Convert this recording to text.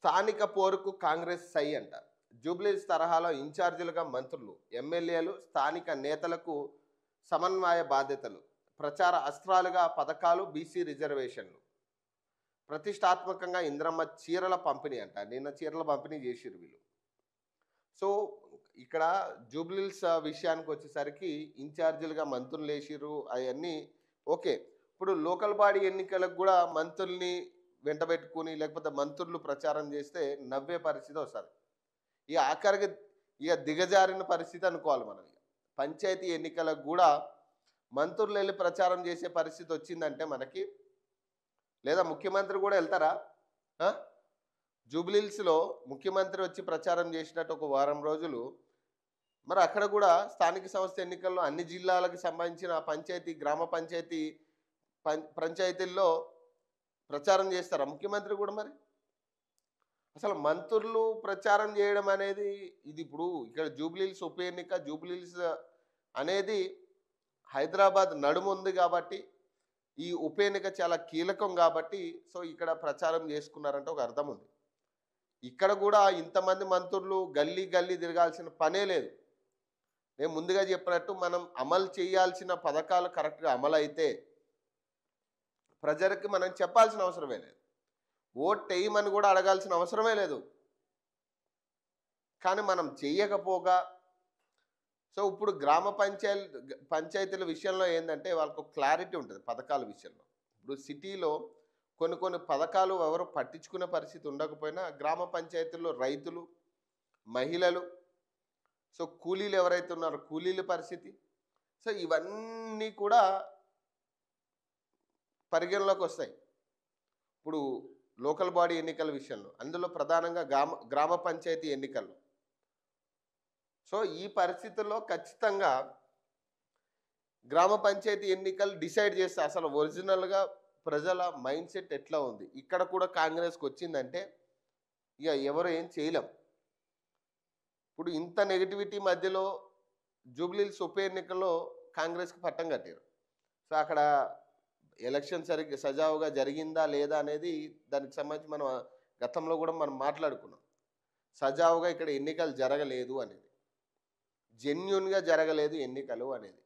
స్థానిక పోరుకు కాంగ్రెస్ సై అంట. జూబ్లీస్ తరహాలో ఇన్ఛార్జీలుగా మంత్రులు, ఎమ్మెల్యేలు, స్థానిక నేతలకు సమన్వయ బాధ్యతలు, ప్రచార అస్త్రాలుగా పథకాలు, బీసీ రిజర్వేషన్లు. ప్రతిష్టాత్మకంగా ఇంద్రమ్మ చీరల పంపిణీ అంట. నిన్న చీరల పంపిణీ చేసిరు వీళ్ళు. సో ఇక్కడ జూబ్లీస్ విషయానికి వచ్చేసరికి ఇన్ఛార్జీలుగా మంత్రులు వేసిరు అవన్నీ ఓకే. ఇప్పుడు లోకల్ బాడీ ఎన్నికలకు కూడా మంత్రుల్ని వెంటబెట్టుకుని లేకపోతే మంత్రులు ప్రచారం చేస్తే నవ్వే పరిస్థితి వస్తుంది. ఇక ఆఖరికి ఇక దిగజారిన పరిస్థితి అనుకోవాలి మనం. ఇక పంచాయతీ ఎన్నికలకు కూడా మంత్రులు వెళ్ళి ప్రచారం చేసే పరిస్థితి వచ్చిందంటే మనకి, లేదా ముఖ్యమంత్రి కూడా వెళ్తారా? జూబ్లీహిల్స్లో ముఖ్యమంత్రి వచ్చి ప్రచారం చేసినట్టు ఒక వారం రోజులు, మరి అక్కడ కూడా స్థానిక సంస్థ ఎన్నికల్లో అన్ని జిల్లాలకు సంబంధించిన పంచాయతీ, గ్రామ పంచాయతీ పంచాయతీల్లో ప్రచారం చేస్తారా ముఖ్యమంత్రి కూడా? మరి అసలు మంత్రులు ప్రచారం చేయడం అనేది ఇది ఇప్పుడు ఇక్కడ జూబ్లీహిల్స్ ఉప ఎన్నిక, జూబ్లీహిల్స్ అనేది హైదరాబాద్ నడుముంది కాబట్టి, ఈ ఉప ఎన్నిక చాలా కీలకం కాబట్టి సో ఇక్కడ ప్రచారం చేసుకున్నారంటే ఒక అర్థం ఉంది. ఇక్కడ కూడా ఇంతమంది మంత్రులు గల్లీ గల్లీ తిరగాల్సిన పనే లేదు. నేను ముందుగా చెప్పినట్టు మనం అమలు చేయాల్సిన పథకాలు కరెక్ట్గా అమలు అయితే ప్రజలకి మనం చెప్పాల్సిన అవసరమే లేదు, ఓట్ వేయమని కూడా అడగాల్సిన అవసరమే లేదు. కానీ మనం చెయ్యకపోగా సో ఇప్పుడు గ్రామ పంచాయతీల విషయంలో ఏంటంటే వాళ్ళకు క్లారిటీ ఉంటుంది పథకాల విషయంలో. ఇప్పుడు సిటీలో కొన్ని పథకాలు ఎవరు పట్టించుకునే పరిస్థితి ఉండకపోయినా గ్రామ పంచాయతీల్లో రైతులు, మహిళలు, సో కూలీలు ఎవరైతే ఉన్నారో కూలీల పరిస్థితి, సో ఇవన్నీ కూడా పరిగణలోకి వస్తాయి. ఇప్పుడు లోకల్ బాడీ ఎన్నికల విషయంలో, అందులో ప్రధానంగా గ్రామ పంచాయతీ ఎన్నికల్లో. సో ఈ పరిస్థితుల్లో ఖచ్చితంగా గ్రామ పంచాయతీ ఎన్నికలు డిసైడ్ చేస్తే అసలు ఒరిజినల్గా ప్రజల మైండ్ సెట్ ఎట్లా ఉంది. ఇక్కడ కూడా కాంగ్రెస్కి వచ్చిందంటే ఇక ఎవరు ఏం చేయలేం. ఇప్పుడు ఇంత నెగిటివిటీ మధ్యలో జూబ్లీహిల్స్ ఉప ఎన్నికల్లో కాంగ్రెస్కి పట్టం కట్టారు. సో అక్కడ ఎలక్షన్ సజావుగా జరిగిందా లేదా అనేది దానికి సంబంధించి మనం గతంలో కూడా మనం మాట్లాడుకున్నాం. సజావుగా ఇక్కడ ఎన్నికలు జరగలేదు అనేది, జెన్యూన్గా జరగలేదు ఎన్నికలు అనేది.